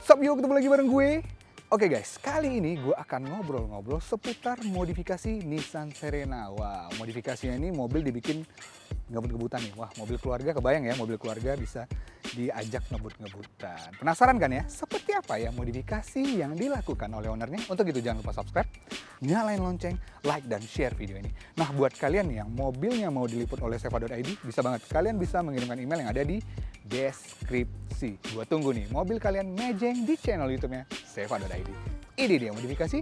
What's up yo, ketemu lagi bareng gue. Oke guys, kali ini gue akan ngobrol-ngobrol seputar modifikasi Nissan Serena. Wah, modifikasinya ini mobil dibikin ngebut-ngebutan nih. Wah, mobil keluarga, kebayang ya, mobil keluarga bisa diajak ngebut-ngebutan. Penasaran kan ya, seperti apa ya modifikasi yang dilakukan oleh ownernya? Untuk itu jangan lupa subscribe, nyalain lonceng, like dan share video ini. Nah, buat kalian yang mobilnya mau diliput oleh seva.id, bisa banget. Kalian bisa mengirimkan email yang ada di deskripsi. Gua tunggu nih mobil kalian mejeng di channel YouTube-nya seva.id. Ini dia modifikasi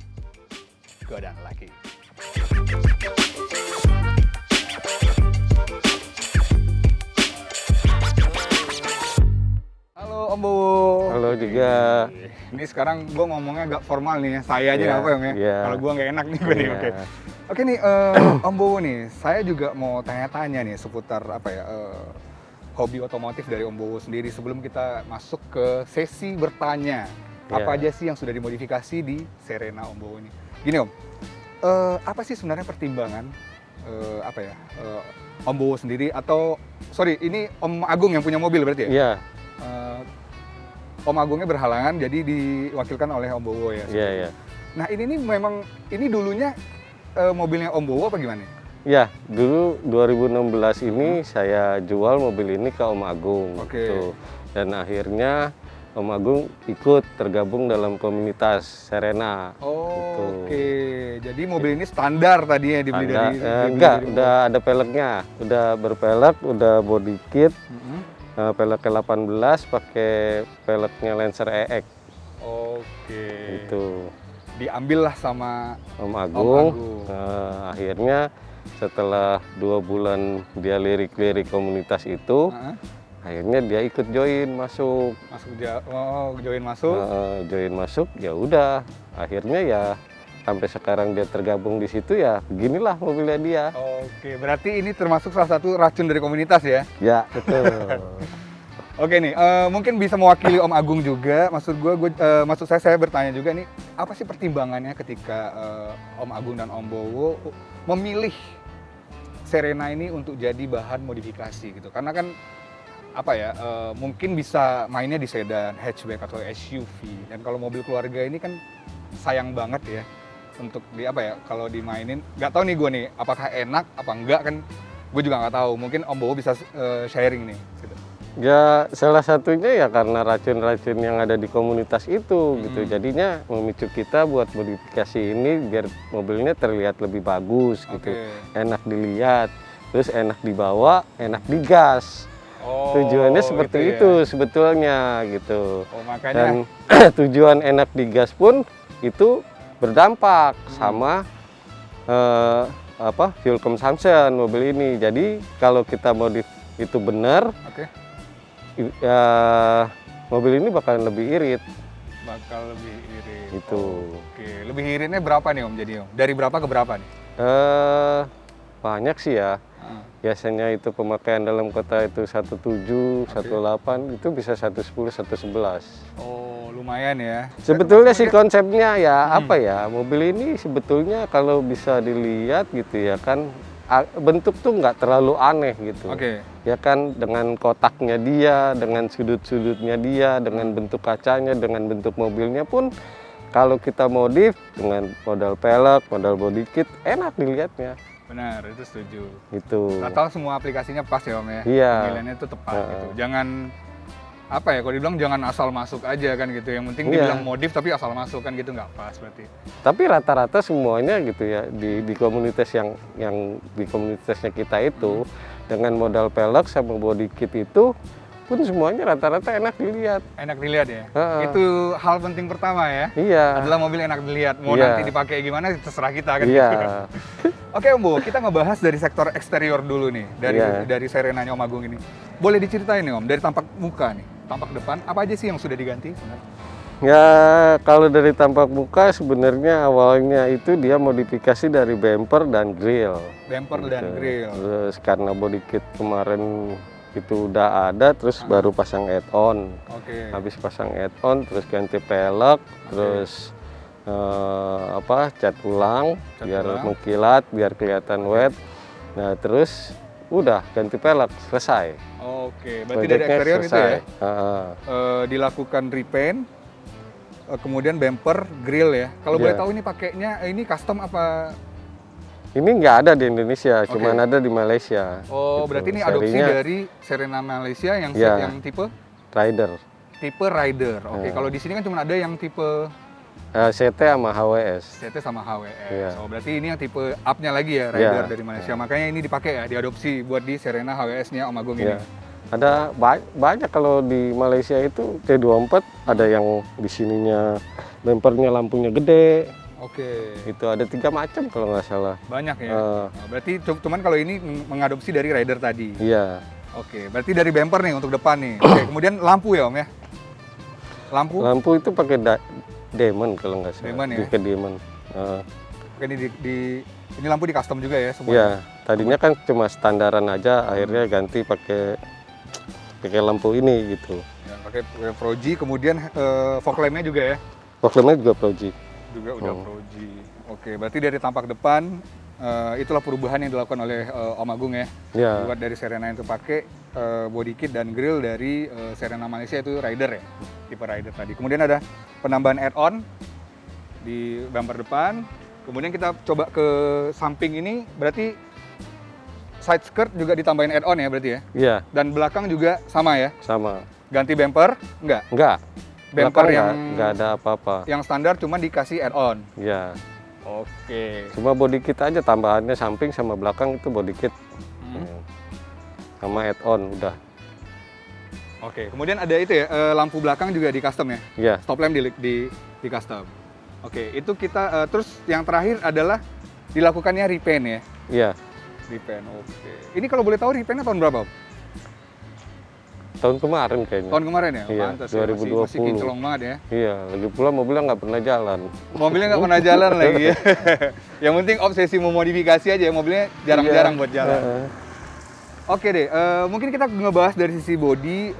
godaan laki. Halo Om Bowo. Halo juga. Ini sekarang gue ngomongnya agak formal nih ya. Saya aja nggak apa ya. Yeah. Kalau gue nggak enak nih gue nih. Oke nih Om Bowo nih. Saya juga mau tanya-tanya nih seputar apa ya hobi otomotif dari Om Bowo sendiri sebelum kita masuk ke sesi bertanya. Apa aja sih yang sudah dimodifikasi di Serena Om Bowo ini? Gini Om, apa sih sebenarnya pertimbangan Om Bowo sendiri atau sorry ini Om Agung yang punya mobil berarti ya? Iya. Om Agungnya berhalangan jadi diwakilkan oleh Om Bowo ya? Iya, iya. Nah ini memang, ini dulunya mobilnya Om Bowo apa gimana? Ya, dulu 2016 ini saya jual mobil ini ke Om Agung. Oke. Gitu. Dan akhirnya Om Agung ikut tergabung dalam komunitas Serena. Gitu. Oke, jadi mobil ini standar tadinya dibeli dari... Enggak, udah ada peleknya. Udah berpelek, udah body kit. Peleknya 18, pakai peleknya Lancer EX. Oke. Itu diambil lah sama Om Agung. Akhirnya setelah 2 bulan dia lirik-lirik komunitas itu, akhirnya dia ikut join masuk. Join masuk. Join masuk, ya udah. Akhirnya ya sampai sekarang dia tergabung di situ ya. Beginilah mobilnya dia. Oke, berarti ini termasuk salah satu racun dari komunitas ya? Ya, betul. Oke nih, mungkin bisa mewakili Om Agung juga. Maksud saya bertanya juga nih, apa sih pertimbangannya ketika Om Agung dan Om Bowo memilih Serena ini untuk jadi bahan modifikasi gitu? Karena kan apa ya, mungkin bisa mainnya di sedan, hatchback atau SUV. Dan kalau mobil keluarga ini kan sayang banget ya untuk di apa ya, kalau dimainin. Nggak tahu nih gue nih, apakah enak apa enggak kan? Gue juga nggak tahu. Mungkin Om Bowo bisa sharing nih. Gitu. Ya salah satunya ya karena racun-racun yang ada di komunitas itu gitu. Jadinya memicu kita buat modifikasi ini biar mobilnya terlihat lebih bagus gitu. Enak dilihat, terus enak dibawa, enak digas. Tujuannya seperti itu ya? Sebetulnya gitu. Makanya... Dan tujuan enak digas pun itu berdampak sama fuel consumption mobil ini. Jadi kalau kita modif itu benar, ya mobil ini bakalan lebih irit. Bakal lebih irit. Itu. Oke, lebih iritnya berapa nih Om jadi Om? Dari berapa ke berapa nih? Banyak sih ya. Biasanya itu pemakaian dalam kota itu 17, 18, itu bisa 110, 111. Oh, lumayan ya. Sebetulnya sih konsepnya ya apa ya, mobil ini sebetulnya kalau bisa dilihat gitu ya kan, bentuk tuh nggak terlalu aneh gitu. Ya kan, dengan kotaknya dia, dengan sudut-sudutnya dia, dengan bentuk kacanya, dengan bentuk mobilnya pun kalau kita modif dengan modal pelek, modal body kit, enak dilihatnya. Benar, itu setuju. Itu. Atau semua aplikasinya pas ya Om ya. Iya. Pemilihannya itu tepat gitu. Jangan apa ya, kalau dibilang jangan asal masuk aja kan gitu. Yang penting dibilang modif tapi asal masuk kan gitu, nggak pas berarti. Tapi rata-rata semuanya gitu ya di komunitas yang di komunitasnya kita itu dengan modal pelek sama body kit itu pun semuanya rata-rata enak dilihat. Enak dilihat ya? Itu hal penting pertama ya? Iya. Adalah mobil enak dilihat. Mau nanti dipakai gimana terserah kita kan? Iya. Gitu. Oke Om Bowo, kita ngebahas dari sektor eksterior dulu nih. Dari Serenanya Om Agung ini. Boleh diceritain nih Om, dari tampak muka nih, tampak depan, apa aja sih yang sudah diganti sebenarnya? Ya, kalau dari tampak muka sebenarnya awalnya itu dia modifikasi dari bumper dan grill. Bumper dan grill. Terus karena body kit kemarin itu udah ada, terus baru pasang add-on. Habis pasang add-on, terus ganti pelek, terus cat ulang biar mengkilat, biar kelihatan wet. Nah, terus udah ganti pelek, selesai. Oke, berarti dari eksterior itu ya? Dilakukan repaint, kemudian bumper, grill ya. Kalau boleh Iya. tahu ini pakainya ini custom apa? Ini nggak ada di Indonesia, cuman ada di Malaysia. Oh, Gitu. berarti ini adopsi Serinya dari Serena Malaysia yang Iya. yang tipe Rider. Rider. Oke, Iya. kalau di sini kan cuma ada yang tipe CT sama HWS. CT sama HWS. Iya. Oh, berarti ini yang tipe up-nya lagi ya, Rider Iya. dari Malaysia. Makanya ini dipakai ya, diadopsi buat di Serena HWS-nya Om Agung ini. Ya. Ada banyak kalau di Malaysia itu T24 ada yang di sininya bumpernya lampunya gede. Oke. Itu ada 3 macam kalau nggak salah. Banyak ya. Eh. Oh, berarti cuman kalau ini mengadopsi dari Rider tadi. Iya. Oke, berarti dari bumper nih untuk depan nih. Oke, kemudian lampu ya Om ya? Lampu Lampu itu pakai diamond kalau nggak salah. Diamond ya? Pakai diamond. Oke, ini lampu di custom juga ya semuanya? Iya. Tadinya kan cuma standaran aja, akhirnya ganti pakai lampu ini gitu. Ya, pakai Proji, kemudian fog lamp-nya juga ya? Fog lamp-nya juga Proji. Juga udah Proji. Oke, berarti dari tampak depan itulah perubahan yang dilakukan oleh Om Agung ya. Iya. Buat dari Serena itu pakai body kit dan grill dari Serena Malaysia itu Rider ya, tipe Rider tadi. Kemudian ada penambahan add-on di bumper depan. Kemudian kita coba ke samping ini, berarti side skirt juga ditambahin add-on ya berarti ya. Iya, Dan belakang juga sama ya. sama. Ganti bumper? Enggak. Enggak. Bumper Belakang yang nggak ada apa-apa. yang standar cuma dikasih add-on. Iya. Oke. Cuma body kit aja tambahannya samping sama belakang itu body kit. Sama add-on udah. Oke, kemudian ada itu ya, lampu belakang juga di custom ya? Iya. Stop lamp di custom. Oke, itu kita, terus yang terakhir adalah dilakukannya repaint ya? Iya. Repaint, oke. Ini kalau boleh tahu repaintnya tahun berapa, Om? Tahun kemarin kayaknya. Tahun kemarin ya? Iya, Pantes ya, masih 2020. kinclong banget ya? Iya, lagi pula mobilnya nggak pernah jalan. Mobilnya nggak pernah jalan lagi ya? Yang penting obsesi memodifikasi aja ya, mobilnya jarang-jarang buat jalan. Oke deh, mungkin kita ngebahas dari sisi body,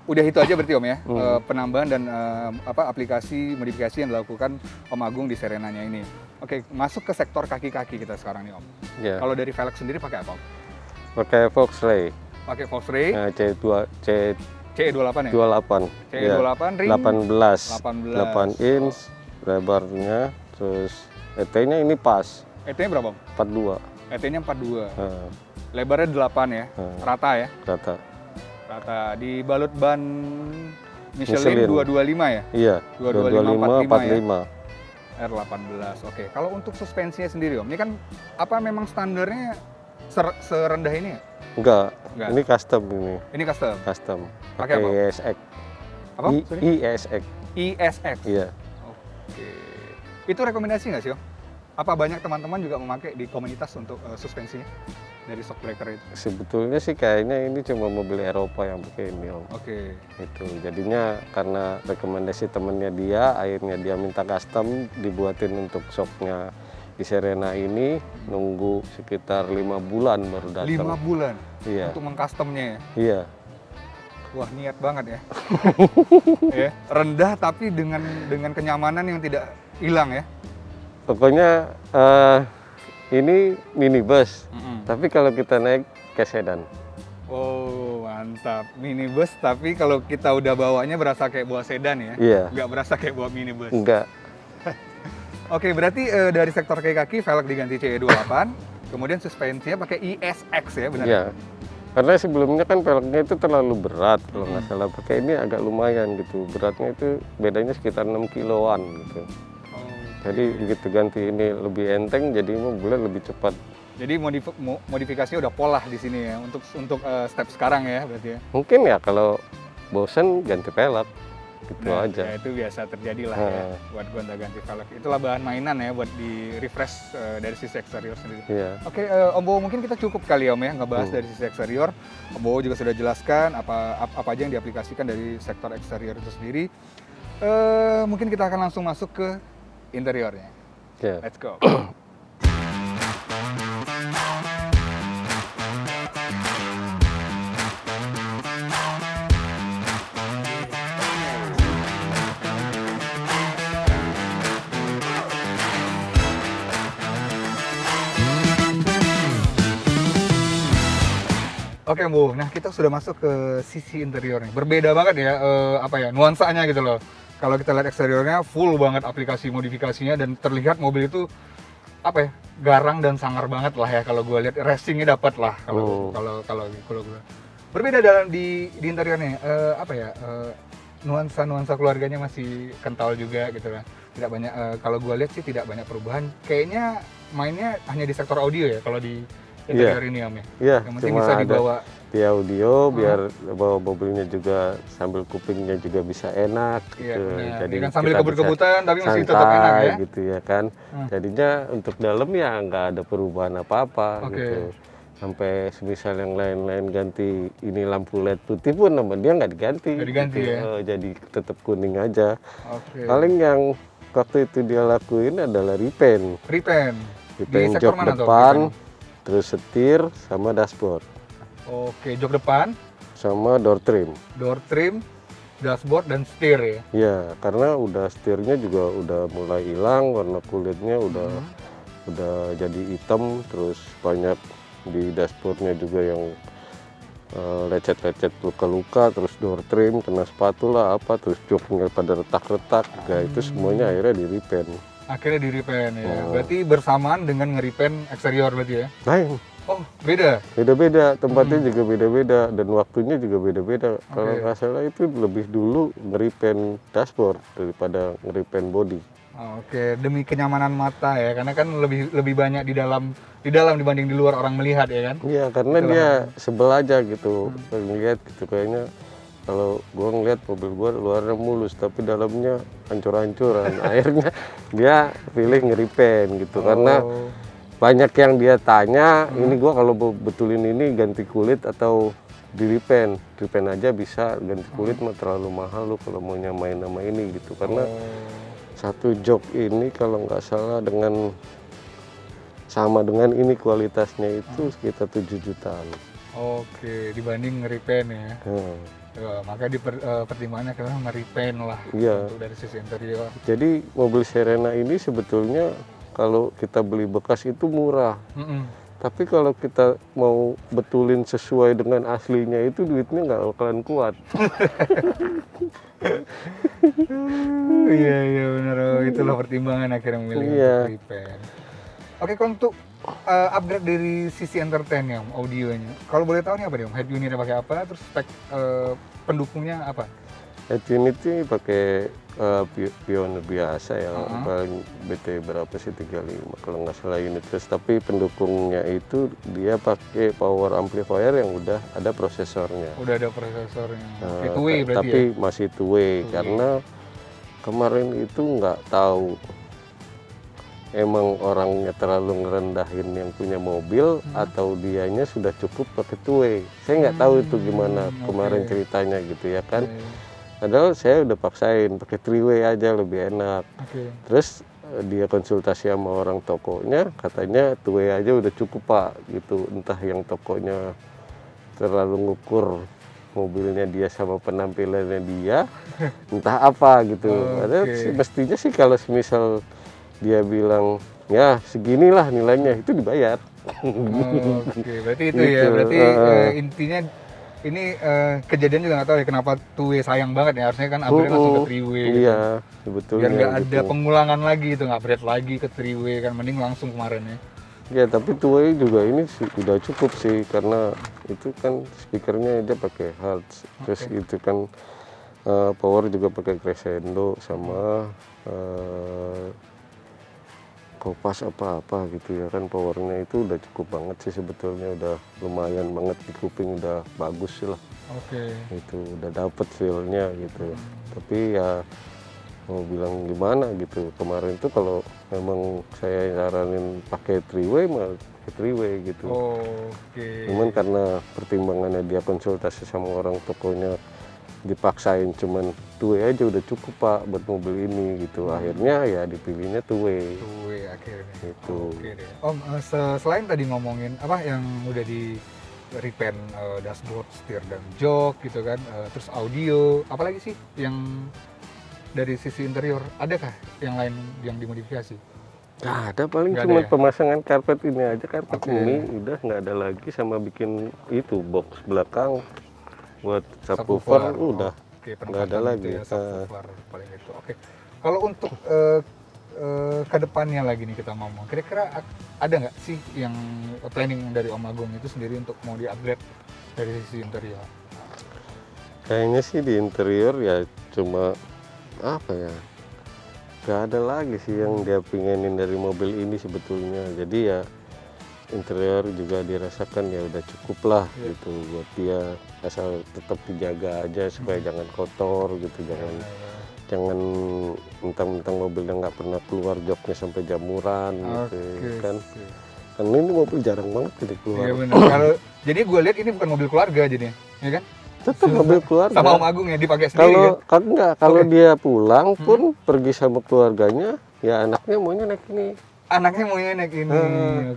udah itu aja berarti Om ya, penambahan dan aplikasi modifikasi yang dilakukan Om Agung di Serenanya ini. Oke, masuk ke sektor kaki-kaki kita sekarang nih Om. Iya. Kalau dari velg sendiri pakai apa Om? Pakai Volkswagen. pakai Volkswagen. Nah, CE28 ya? 28. CE28 ring 18. 18. 8 inch lebarnya, terus ET-nya ini pas ET-nya berapa? 42. ET-nya 42. Nah, Lebarnya 8 ya? Rata ya? rata. Rata. Dibalut ban Michelin 225 ya? Iya, 225 45. R18. Oke. Kalau untuk suspensinya sendiri Om, ini kan apa memang standarnya serendah ini ya? Enggak, Enggak. ini custom ini. Ini custom. Custom. Pakai apa? ISX. Apa? Sorry? ISX. ISX. Iya. Oke. Itu rekomendasi nggak sih Om? Apa banyak teman-teman juga memakai di komunitas untuk suspensinya dari shock breaker itu? Sebetulnya sih kayaknya ini cuma mobil Eropa yang pakai ini, Om. Oke. Itu jadinya karena rekomendasi temennya dia, akhirnya dia minta custom dibuatin untuk shocknya di Serena ini, nunggu sekitar 5 bulan baru datang. 5 bulan Iya. untuk mengcustomnya ya? Iya. Wah, niat banget ya. Ya, rendah tapi dengan kenyamanan yang tidak hilang ya. Pokoknya ini minibus, tapi kalau kita naik ke sedan. Oh, mantap. Minibus tapi kalau kita udah bawanya berasa kayak bawa sedan ya? Iya. Nggak berasa kayak bawa minibus. Enggak. Oke, berarti dari sektor kaki velg diganti CE28, kemudian suspensinya pakai ISX ya, benar? Iya. Karena sebelumnya kan velgnya itu terlalu berat, kalau nggak salah. Pakai ini agak lumayan gitu. Beratnya itu bedanya sekitar 6 kiloan gitu. Oh. Jadi begitu ganti ini lebih enteng, jadi mobilnya lebih cepat. Jadi modifikasinya udah pola di sini ya untuk step sekarang ya berarti ya. Mungkin ya kalau bosen ganti velg, gitu aja. Ya, itu biasa terjadi lah ya buat gonta-ganti velg. Itulah bahan mainan ya buat di refresh dari sisi eksterior sendiri. Iya. Oke, Om Bowo mungkin kita cukup kali ya Om ya ngebahas dari sisi eksterior. Om Bowo juga sudah jelaskan apa aja yang diaplikasikan dari sektor eksterior itu sendiri. Mungkin kita akan langsung masuk ke interiornya. Iya. Let's go. Oke Bu, nah kita sudah masuk ke sisi interiornya. Berbeda banget ya, nuansanya gitu loh. kalau kita lihat eksteriornya full banget aplikasi modifikasinya dan terlihat mobil itu apa ya, garang dan sangar banget lah ya kalau gue lihat, racingnya dapat lah kalau gue. Berbeda dalam di interiornya, apa ya, nuansa keluarganya masih kental juga gitu kan. Tidak banyak, kalau gue lihat sih tidak banyak perubahan. Kayaknya mainnya hanya di sektor audio ya kalau di interior ini Om ya. Iya, Yang penting bisa dibawa di audio biar bawa mobilnya juga sambil kupingnya juga bisa enak iya, gitu. Jadi kan sambil kebut-kebutan tapi masih tetap enak ya. Gitu ya kan. Jadinya untuk dalam ya nggak ada perubahan apa-apa gitu. Sampai semisal yang lain-lain ganti ini lampu LED putih pun nama dia nggak diganti. Nggak diganti gitu. ya. Jadi tetap kuning aja. Paling yang waktu itu dia lakuin adalah repaint jok depan, terus setir sama dashboard. Oke, jok depan sama door trim, dashboard dan setir ya. Ya, karena udah setirnya juga udah mulai hilang, warna kulitnya udah jadi hitam, terus banyak di dashboardnya juga yang lecet-lecet luka-luka, terus door trim kena spatu lah apa, terus joknya pada retak-retak, itu semuanya akhirnya di-repaint. Akhirnya di-repaint ya. Berarti bersamaan dengan nge-repaint eksterior berarti ya? Lain. Oh, beda? Beda-beda, tempatnya juga beda-beda dan waktunya juga beda-beda. Kalau nggak salah itu lebih dulu nge-repaint dashboard daripada nge-repaint body. Oke, demi kenyamanan mata ya, karena kan lebih banyak di dalam dibanding di luar orang melihat ya kan? Iya, karena dia sebel aja gitu, ngeliat gitu kayaknya. Kalau gua ngeliat mobil gua luarnya mulus tapi dalamnya hancur-hancuran. Akhirnya dia pilih nge-repaint gitu karena banyak yang dia tanya, ini gua kalau betulin ini ganti kulit atau di-repaint aja bisa, ganti kulit mah terlalu mahal lu kalau mau nyamain sama ini gitu. Karena satu jok ini kalau nggak salah sama dengan ini kualitasnya itu sekitar 7 jutaan. Oke, dibanding nge-repaint ya. Maka pertimbangannya karena nge-repaint lah untuk dari sisi interior. Jadi mobil Serena ini sebetulnya kalau kita beli bekas itu murah. Tapi kalau kita mau betulin sesuai dengan aslinya itu duitnya nggak bakalan kuat. Iya benar. Itulah pertimbangan akhirnya memilih untuk repaint. Oke, kalau untuk upgrade dari sisi entertain Om, audionya. Kalau boleh tahu nih apa nih Om? Head unitnya pakai apa? Terus spek pendukungnya apa? Head unit ini pakai Pioneer biasa ya, paling BT berapa sih 35 kalau nggak salah unit. Terus tapi pendukungnya itu dia pakai power amplifier yang udah ada prosesornya. Udah ada prosesornya. Two-way berarti tapi ya? Masih two-way karena kemarin itu nggak tahu emang orangnya terlalu ngerendahin yang punya mobil atau dianya sudah cukup pakai two-way. Saya nggak tahu itu gimana kemarin ceritanya gitu ya kan. Padahal saya udah paksain pakai three-way aja lebih enak. Terus dia konsultasi sama orang tokonya, katanya two-way aja udah cukup Pak gitu. Entah yang tokonya terlalu ngukur mobilnya dia sama penampilannya dia, entah apa gitu. Padahal mestinya sih kalau misal dia bilang ya seginilah nilainya itu dibayar. Berarti itu gitu. Ya, berarti intinya ini kejadian juga nggak tahu ya kenapa two-way sayang banget ya, harusnya kan upgrade langsung ke three-way gitu. Iya, sebetulnya. Biar nggak ada pengulangan lagi itu, nggak upgrade lagi ke three-way kan, mending langsung kemarin ya. Ya tapi two-way juga ini udah cukup sih karena itu kan speakernya dia pakai Hertz, terus itu kan power juga pakai crescendo sama kopas apa gitu ya kan, powernya itu udah cukup banget sih sebetulnya, udah lumayan banget di kuping, udah bagus sih lah. Itu udah dapet feel-nya gitu. Tapi ya mau bilang gimana gitu, kemarin tuh kalau memang saya saranin pakai three-way malah pakai three-way gitu. Cuman karena pertimbangannya dia konsultasi sama orang tokonya dipaksain cuman two-way aja udah cukup Pak buat mobil ini gitu. Akhirnya ya dipilihnya two-way. Two-way akhirnya. Gitu. Om, selain tadi ngomongin apa yang udah di repaint dashboard, setir dan jok gitu kan, terus audio, apalagi sih yang dari sisi interior, adakah yang lain yang dimodifikasi? Nggak ada, paling cuma pemasangan karpet ini aja, karpet ini udah nggak ada lagi, sama bikin itu box belakang buat subwoofer udah. Oke, nggak ada lagi. ya, subwoofer paling itu. Oke. Kalau untuk ke depannya lagi nih kita ngomong, kira-kira ada nggak sih yang planning dari Om Agung itu sendiri untuk mau di-upgrade dari sisi interior? Kayaknya sih di interior ya cuma apa ya, nggak ada lagi sih yang dia pengenin dari mobil ini sebetulnya. Jadi ya interior juga dirasakan ya udah cukup lah gitu buat dia, asal tetap dijaga aja supaya jangan kotor gitu, jangan mentang-mentang mobilnya nggak pernah keluar joknya sampai jamuran gitu kan. Karena ini mobil jarang banget jadi keluar. Iya benar. Jadi gue lihat ini bukan mobil keluarga jadinya, ya kan? Tetap mobil keluarga. Sama Om Agung ya dipakai sendiri Kalau dia pulang pun pergi sama keluarganya, ya anaknya maunya naik ini. Anaknya maunya naik ini.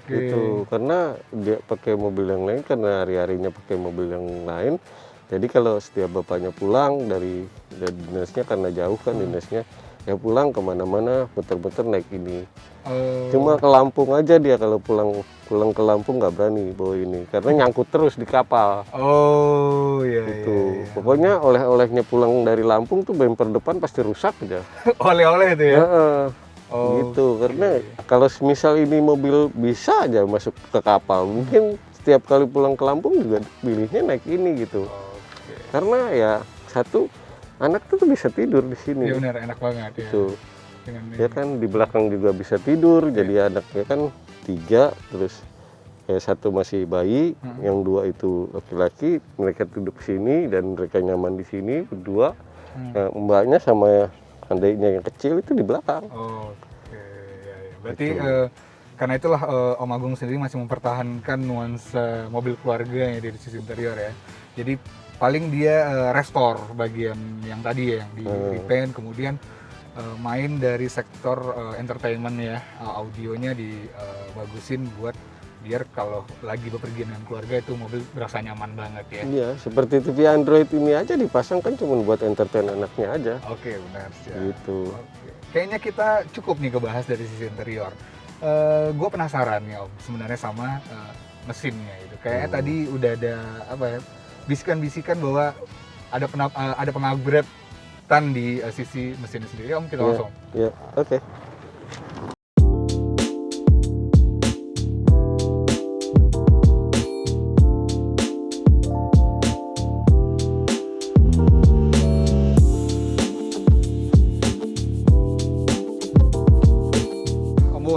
Gitu. Karena dia pakai mobil yang lain, karena hari-harinya pakai mobil yang lain. Jadi kalau setiap bapaknya pulang dari dinasnya, karena jauh kan dinasnya, ya pulang kemana-mana muter-muter naik ini. Cuma ke Lampung aja dia, kalau pulang ke Lampung nggak berani bawa ini karena nyangkut terus di kapal. Oh iya. Gitu. Iya. Pokoknya oleh-olehnya pulang dari Lampung tuh bumper depan pasti rusak aja. Oleh-oleh itu ya. Gitu. Karena kalau misal ini mobil bisa aja masuk ke kapal, mungkin setiap kali pulang ke Lampung juga pilihnya naik ini gitu. Karena ya satu, anak tuh bisa tidur di sini. Iya benar, enak banget ya. Gitu. Ya kan di belakang juga bisa tidur, jadi anaknya kan 3, terus satu masih bayi, yang 2 itu laki-laki, mereka duduk sini dan mereka nyaman di sini berdua. Nah, mbaknya sama adiknya yang kecil itu di belakang. Ya. Berarti karena itulah Om Agung sendiri masih mempertahankan nuansa mobil keluarga ya dari sisi interior ya. Jadi paling dia restore bagian yang tadi ya, yang di repaint, kemudian main dari sektor entertainment ya, audionya dibagusin buat biar kalau lagi bepergian dengan keluarga itu mobil berasa nyaman banget ya. Iya, seperti TV Android ini aja dipasang kan cuma buat entertain anaknya aja. Oke, benar sih. Gitu. Kayaknya kita cukup nih kebahas dari sisi interior. Gue penasaran ya Om, sebenarnya sama mesinnya itu. Kayaknya tadi udah ada bisikan-bisikan bahwa ada pengupgradean di sisi mesinnya sendiri. Om, kita langsung. Iya, oke.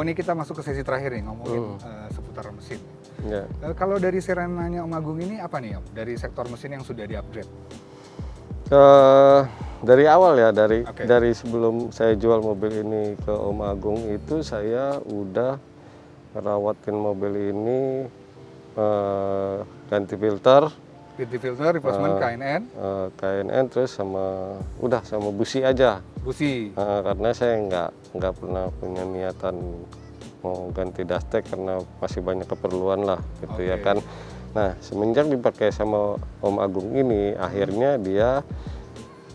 Ini kita masuk ke sesi terakhir nih, ngomongin seputar mesin. Ya. Kalau dari Serenanya Om Agung ini apa nih Om? Dari sektor mesin yang sudah di-upgrade? Dari awal ya, dari sebelum saya jual mobil ini ke Om Agung itu saya udah ngerawatin mobil ini, ganti filter, replacement KNN, terus sama busi aja. Busi. Karena saya nggak pernah punya niatan mau ganti dashtek karena masih banyak keperluan lah gitu ya kan. Nah semenjak dipakai sama Om Agung ini, akhirnya dia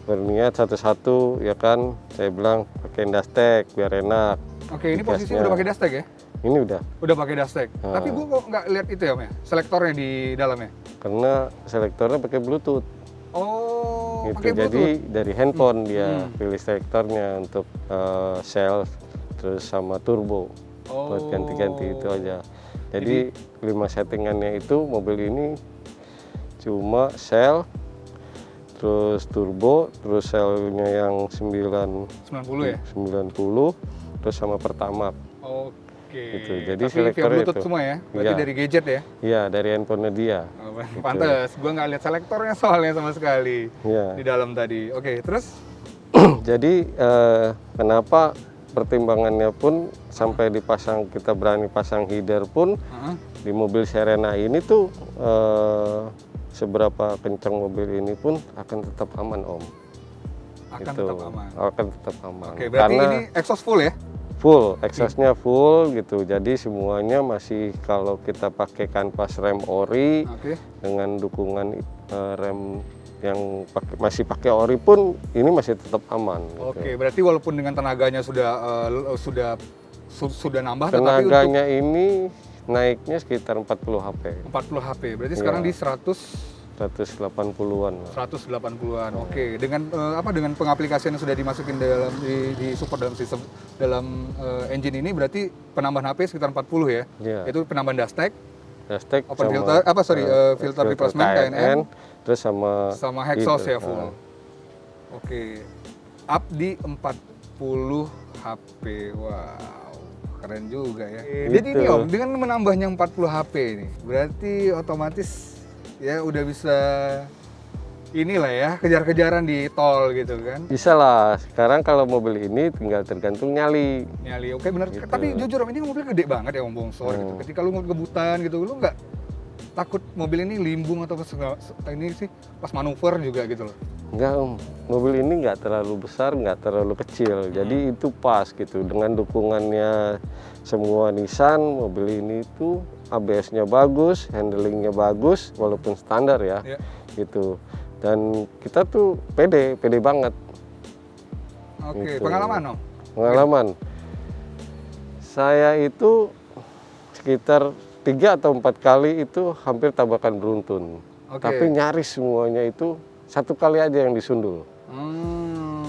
berniat satu-satu ya kan. Saya bilang pakai dashtek biar enak. Oke, ini posisinya udah pakai dashtek ya? Ini udah pakai dashtek. Tapi gue kok nggak lihat itu ya Om ya, selektornya di dalamnya? Karena selektornya pakai Bluetooth. Oh, gitu. pakai Bluetooth. Jadi dari handphone dia pilih selektornya untuk self, terus sama turbo. Buat ganti-ganti itu aja. Jadi 5 settingannya itu mobil ini cuma sel, terus turbo, terus selnya yang 90 ya? 90, terus sama pertamax. Oke. Gitu. Jadi tapi selektornya via Bluetooth itu semua ya? Berarti dari gadget ya? Iya, dari handphonenya dia. Gitu. Pantes, gue nggak lihat selektornya soalnya sama sekali di dalam tadi. Oke, terus? Jadi kenapa pertimbangannya pun sampai dipasang, kita berani pasang header pun di mobil Serena ini tuh seberapa kencang mobil ini pun akan tetap aman Om. Akan tetap aman? Akan tetap aman. Oke, berarti ini exhaust full ya? Full, exhaustnya full gitu. Jadi semuanya masih, kalau kita pakai kanvas rem ori dengan dukungan rem yang masih pakai ori pun ini masih tetap aman. Oke, gitu. Berarti walaupun dengan tenaganya sudah nambah, tenaganya ini naiknya sekitar 40 HP. 40 HP. Berarti sekarang di 100 180-an. 180-an. Oke. Dengan dengan pengaplikasian yang sudah dimasukin dalam di support dalam sistem dalam engine ini berarti penambahan HP sekitar 40 ya. Iya. Itu penambahan dustek, open sama, filter, filter replacement KNN, terus sama exhaust gitu. ya full. Oke. Up di 40 HP. Wow. Keren juga ya. Jadi ini Om, dengan menambahnya 40 HP ini, berarti otomatis ya udah bisa inilah ya, kejar-kejaran di tol gitu kan. Bisa lah, sekarang kalau mobil ini tinggal tergantung nyali. Nyali, oke bener. Gitu. Tapi jujur Om, ini mobil gede banget ya Om Bongsor gitu. Ketika lu ngebutan gitu, lu nggak takut mobil ini limbung atau ini sih pas manuver juga gitu loh? Enggak Om, mobil ini nggak terlalu besar, nggak terlalu kecil. Jadi itu pas gitu, dengan dukungannya semua Nissan, mobil ini tuh ABS-nya bagus, handlingnya bagus, walaupun standar ya, gitu. Dan kita tuh pede banget. Oke, gitu. pengalaman Om? Pengalaman. Saya itu sekitar 3 atau 4 kali itu hampir tabrakan beruntun. Tapi nyaris semuanya itu 1 kali aja yang disundul.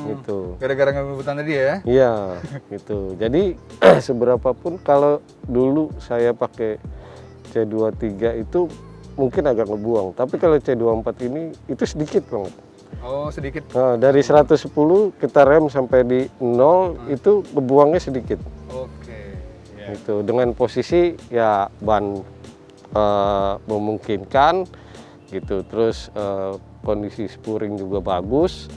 Gitu. Gara-gara ngebutan tadi ya? Iya, gitu. Jadi seberapapun kalau dulu saya pakai C23 itu mungkin agak ngebuang. Tapi kalau C24 ini itu sedikit banget. Oh, sedikit. Nah, dari 110 kita rem sampai di 0 itu ngebuangnya sedikit. Oke. Yeah. Gitu. Dengan posisi ya ban memungkinkan gitu. Terus kondisi spuring juga bagus.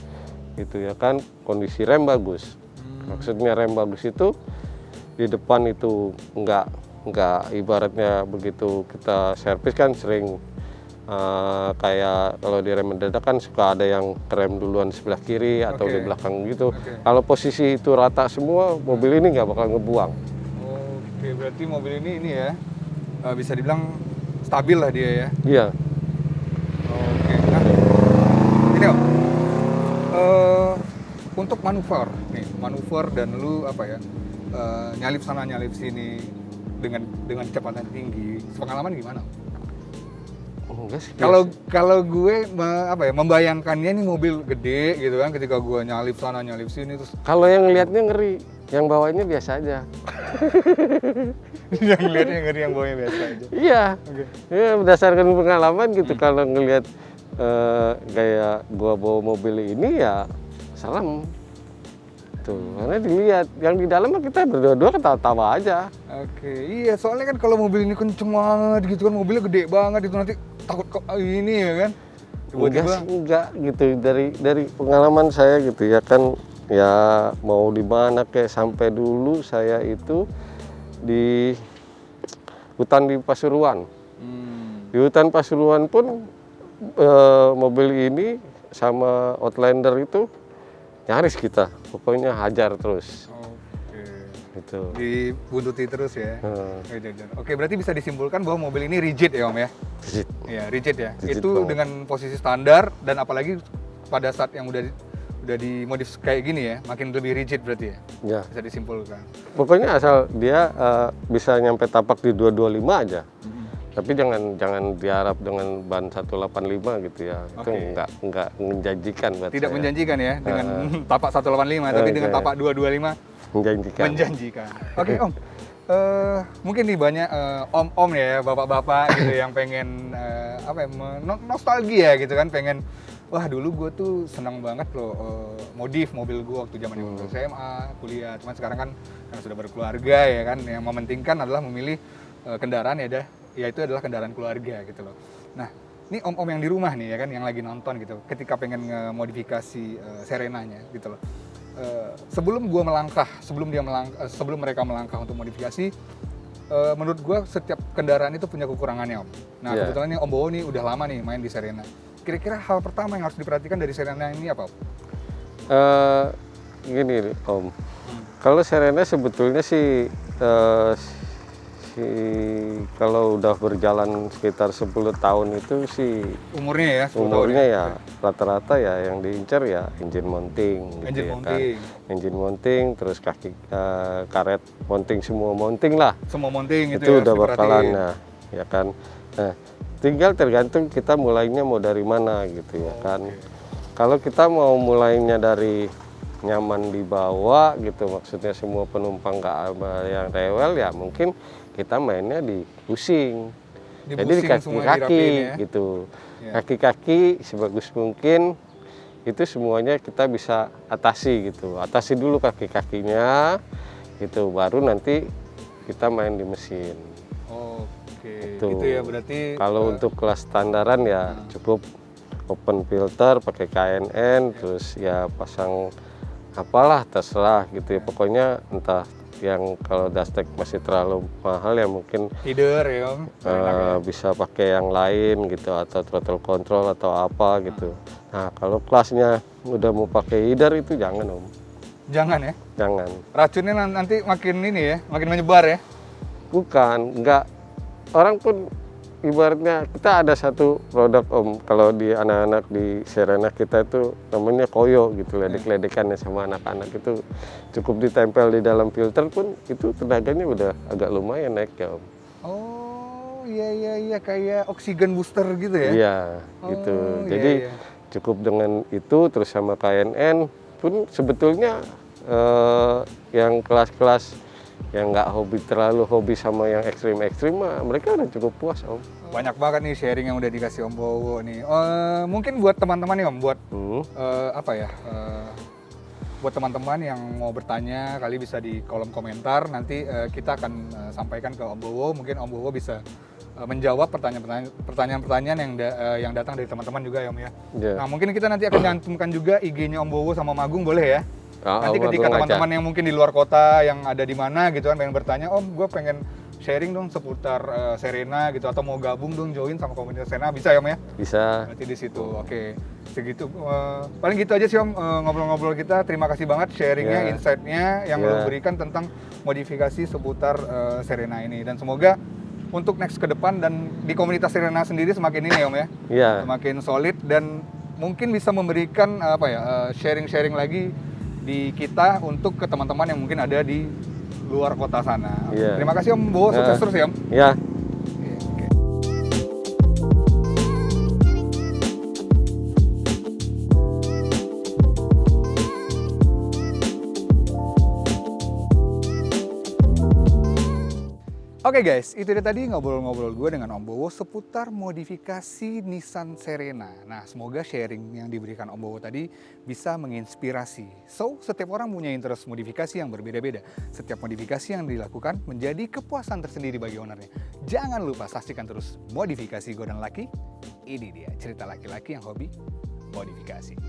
Gitu ya kan, kondisi rem bagus. Maksudnya rem bagus itu di depan itu enggak ibaratnya begitu kita servis kan sering kayak kalau di rem mendadak kan suka ada yang rem duluan sebelah kiri atau di belakang gitu. Kalau posisi itu rata semua, mobil ini nggak bakal ngebuang. Oke, berarti mobil ini ya bisa dibilang stabil lah dia ya? Iya. Oke, nah ini Om, untuk manuver dan lu nyalip sana nyalip sini dengan kecepatan tinggi, pengalaman gimana? Kalau gue membayangkannya ini mobil gede gitu kan, ketika gue nyalip sana nyalip sini terus. Kalau yang ngelihatnya ngeri, yang bawanya biasa aja. Yang ngelihatnya ngeri, yang bawanya biasa aja. Iya. Ya, berdasarkan pengalaman gitu, kalau ngelihat kayak gua bawa mobil ini ya serem. Tuh, karena dilihat yang di dalam kita berdua-dua ketawa-tawa aja. Oke, iya soalnya kan kalau mobil ini kenceng banget gitu kan, mobilnya gede banget itu nanti takut ini ya kan. Enggak gitu, dari pengalaman saya gitu ya kan, ya mau di mana kayak sampai dulu saya itu di hutan di Pasuruan. Di hutan Pasuruan pun mobil ini sama Outlander itu nyaris kita, pokoknya hajar terus. Oke. Gitu. Dibuntuti terus ya. Oke, berarti bisa disimpulkan bahwa mobil ini rigid ya Om ya? Rigid. Iya, rigid ya. Rigid itu banget. dengan posisi standar dan apalagi pada saat yang udah dimodif kayak gini ya, makin lebih rigid berarti ya? Ya. Bisa disimpulkan. Pokoknya asal dia bisa nyampe tapak di 225 aja. Tapi jangan diharap dengan ban 185 gitu ya. Itu enggak menjanjikan buat Tidak saya. menjanjikan ya dengan tapak 185, tapi dengan tapak 225 menjanjikan. Oke Om, mungkin nih banyak om-om ya, bapak-bapak gitu yang pengen nostalgia gitu kan, pengen wah dulu gue tuh senang banget loh modif mobil gue waktu zaman SMA, kuliah. Cuman sekarang kan karena sudah berkeluarga ya kan, yang mementingkan adalah memilih kendaraan ya itu adalah kendaraan keluarga gitu loh. Nah, ini om-om yang di rumah nih ya kan, yang lagi nonton gitu, ketika pengen ngemodifikasi Serenanya gitu loh. Sebelum mereka melangkah untuk modifikasi, menurut gue setiap kendaraan itu punya kekurangannya Om. Nah kebetulan ini Om Bowo nih udah lama nih main di Serena. Kira-kira hal pertama yang harus diperhatikan dari Serena ini apa Om? Gini nih, Om, kalau Serena sebetulnya sih kalau udah berjalan sekitar 10 tahun itu sih umurnya ya, umurnya ya rata-rata ya yang diincar ya engine mounting gitu engine ya mounting. Kan. Engine mounting, terus kaki karet mounting, semua mounting lah. Semua mounting itu ya, udah bakalan ya kan. Nah, tinggal tergantung kita mulainya mau dari mana gitu ya kan. Kalau kita mau mulainya dari nyaman dibawa gitu, maksudnya semua penumpang nggak ada yang rewel, ya mungkin kita mainnya di busing. Jadi di kaki-kaki gitu. Kaki-kaki sebagus mungkin itu semuanya kita bisa atasi gitu. Atasi dulu kaki-kakinya gitu, baru nanti kita main di mesin. Oke, gitu ya berarti. Kalau untuk kelas standaran ya cukup open filter, pakai KNN, terus ya pasang apalah terserah gitu ya. Pokoknya entah yang kalau Dastek masih terlalu mahal ya mungkin header ya Om. Bisa pakai yang lain gitu, atau throttle control atau apa gitu. Nah kalau kelasnya udah mau pakai header itu jangan Om. Jangan ya? Jangan. Racunnya nanti makin ini ya, makin menyebar ya? Bukan, enggak. Orang pun ibaratnya kita ada satu produk Om, kalau di anak-anak di Serena kita itu namanya koyo gitu, ledek-ledekannya sama anak-anak itu cukup ditempel di dalam filter pun itu tenaganya udah agak lumayan naik ya Om. Oh iya kayak oksigen booster gitu ya? Iya gitu. Jadi cukup dengan itu terus sama KNN pun sebetulnya yang kelas-kelas yang nggak terlalu hobi sama yang ekstrim-ekstrim mah mereka udah cukup puas Om. Banyak banget nih sharing yang udah dikasih Om Bowo nih. Mungkin buat teman-teman nih Om, buat buat teman-teman yang mau bertanya kali bisa di kolom komentar, nanti kita akan sampaikan ke Om Bowo. Mungkin Om Bowo bisa menjawab pertanyaan-pertanyaan yang datang dari teman-teman juga ya Om ya. Nah mungkin kita nanti akan cantumkan juga IG-nya Om Bowo sama Magung, boleh ya? Nanti ketika teman-teman yang mungkin di luar kota yang ada di mana gitu kan pengen bertanya, Om gue pengen sharing dong seputar Serena gitu, atau mau gabung dong join sama komunitas Serena, bisa ya Om ya? Bisa. Berarti di situ. Oke. Segitu. Paling gitu aja sih Om ngobrol-ngobrol kita. Terima kasih banget sharingnya, insight-nya yang lo berikan tentang modifikasi seputar Serena ini, dan semoga untuk next ke depan dan di komunitas Serena sendiri semakin ini Om ya. Iya. Semakin solid dan mungkin bisa memberikan sharing-sharing lagi di kita untuk ke teman-teman yang mungkin ada di luar kota sana. Terima kasih Om Bowo, sukses terus ya Om. Iya. Oke guys, itu dia tadi ngobrol-ngobrol gue dengan Om Bowo seputar modifikasi Nissan Serena. Nah, semoga sharing yang diberikan Om Bowo tadi bisa menginspirasi. So, setiap orang punya interest modifikasi yang berbeda-beda. Setiap modifikasi yang dilakukan menjadi kepuasan tersendiri bagi ownernya. Jangan lupa saksikan terus Modifikasi Godang Laki. Ini dia cerita laki-laki yang hobi modifikasi.